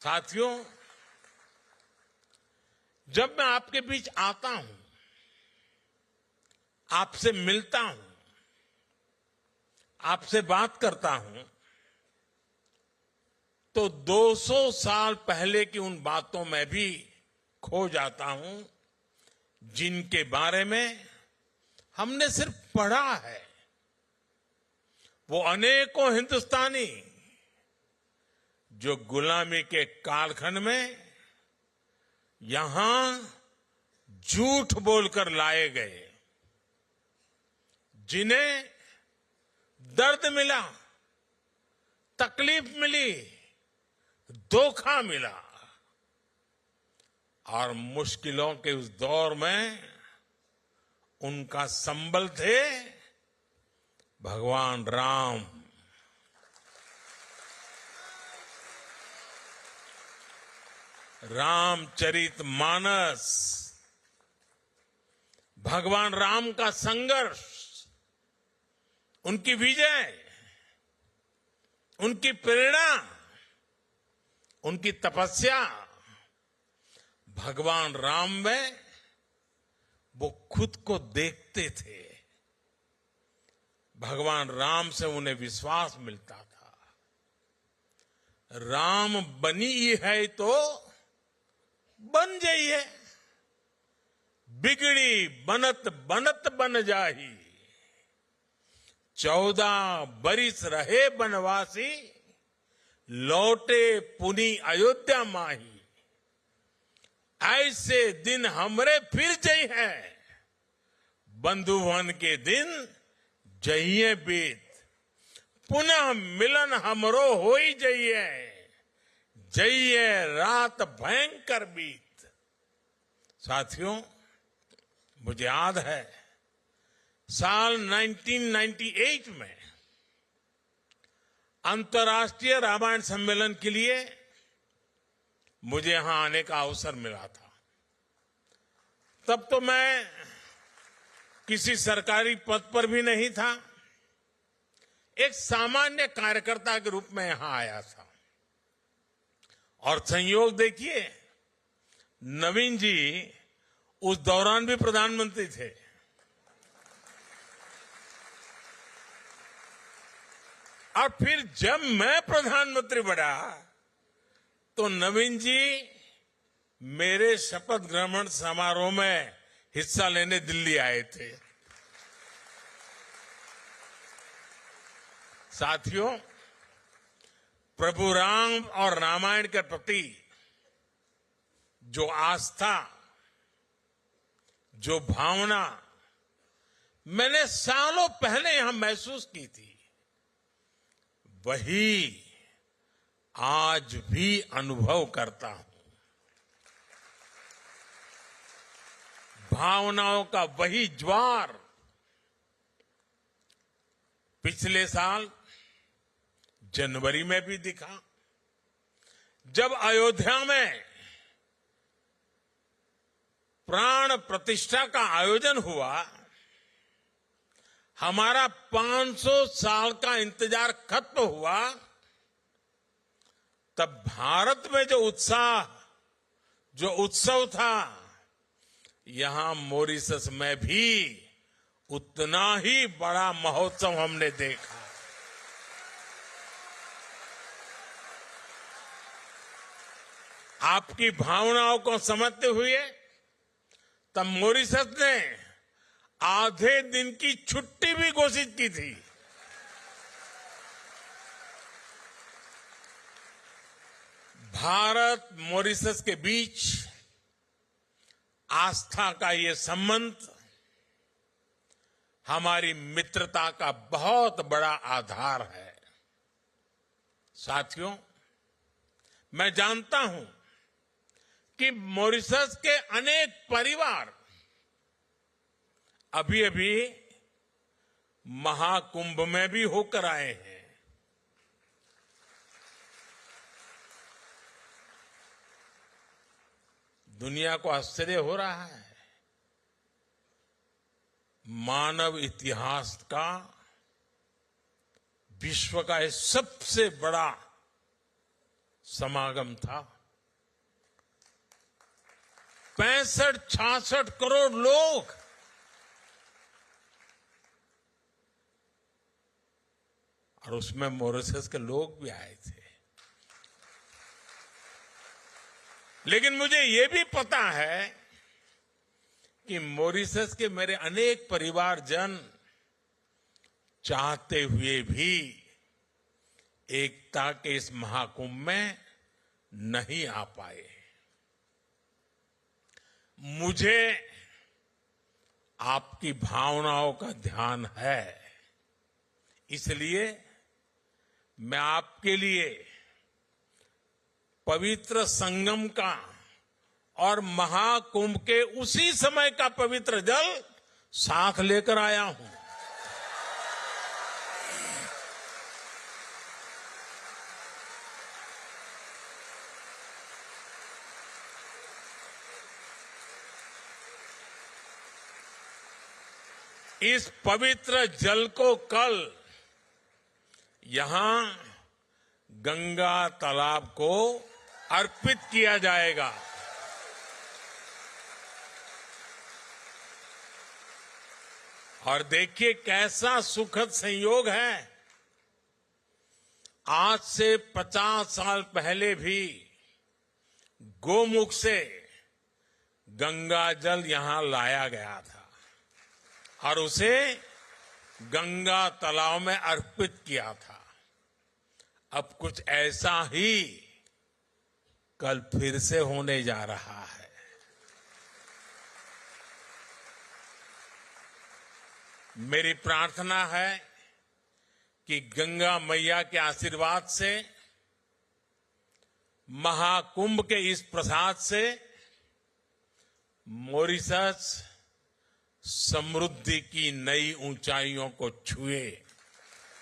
साथियों, जब मैं आपके बीच आता हूं, आपसे मिलता हूं, आपसे बात करता हूं, तो 200 साल पहले की उन बातों में भी खो जाता हूं जिनके बारे में हमने सिर्फ पढ़ा है। वो अनेकों हिंदुस्तानी जो गुलामी के कालखंड में यहां झूठ बोलकर लाए गए, जिन्हें दर्द मिला, तकलीफ मिली, धोखा मिला और मुश्किलों के उस दौर में उनका संबल थे भगवान राम। रामचरितमानस, भगवान राम का संघर्ष, उनकी विजय, उनकी प्रेरणा, उनकी तपस्या, भगवान राम में वो खुद को देखते थे। भगवान राम से उन्हें विश्वास मिलता था। राम बनी है तो बन जाइए, बिगड़ी बनत बनत बन जाही। 14 बरिस रहे बनवासी, लौटे पुनी अयोध्या माही। ऐसे दिन हमरे फिर जई है, बंधुवन के दिन जइए बीत। पुनः मिलन हमरो हो ही जइए, जइए रात भयंकर बीत। साथियों, मुझे याद है साल 1998 में अंतर्राष्ट्रीय रामायण सम्मेलन के लिए मुझे यहां आने का अवसर मिला था। तब तो मैं किसी सरकारी पद पर भी नहीं था, एक सामान्य कार्यकर्ता के रूप में यहां आया था। और संयोग देखिए, नवीन जी उस दौरान भी प्रधानमंत्री थे। और फिर जब मैं प्रधानमंत्री बना तो नवीन जी मेरे शपथ ग्रहण समारोह में हिस्सा लेने दिल्ली आए थे। साथियों, प्रभु राम और रामायण के प्रति जो आस्था, जो भावना मैंने सालों पहले यहां महसूस की थी, वही आज भी अनुभव करता हूं। भावनाओं का वही ज्वार पिछले साल जनवरी में भी दिखा, जब अयोध्या में प्राण प्रतिष्ठा का आयोजन हुआ। हमारा 500 साल का इंतजार खत्म हुआ। तब भारत में जो उत्साह, जो उत्सव था, यहां मॉरिशस में भी उतना ही बड़ा महोत्सव हमने देखा। आपकी भावनाओं को समझते हुए तब मॉरिशस ने आधे दिन की छुट्टी भी घोषित की थी। भारत मॉरिशस के बीच आस्था का ये संबंध हमारी मित्रता का बहुत बड़ा आधार है। साथियों, मैं जानता हूं कि मॉरिशस के अनेक परिवार अभी अभी महाकुंभ में भी होकर आए हैं। दुनिया को आश्चर्य हो रहा है। मानव इतिहास का, विश्व का सबसे बड़ा समागम था। 65-66 करोड़ लोग और उसमें मॉरिशस के लोग भी आए थे। लेकिन मुझे ये भी पता है कि मॉरिशस के मेरे अनेक परिवारजन चाहते हुए भी एकता के इस महाकुंभ में नहीं आ पाए। मुझे आपकी भावनाओं का ध्यान है, इसलिए मैं आपके लिए पवित्र संगम का और महाकुंभ के उसी समय का पवित्र जल साथ लेकर आया हूं। इस पवित्र जल को कल यहां गंगा तालाब को अर्पित किया जाएगा। और देखिए कैसा सुखद संयोग है। आज से 50 साल पहले भी गोमुख से गंगा जल यहां लाया गया था और उसे गंगा तालाब में अर्पित किया था। अब कुछ ऐसा ही कल फिर से होने जा रहा है। मेरी प्रार्थना है कि गंगा मैया के आशीर्वाद से, महाकुंभ के इस प्रसाद से मॉरिशस समृद्धि की नई ऊंचाइयों को छुए।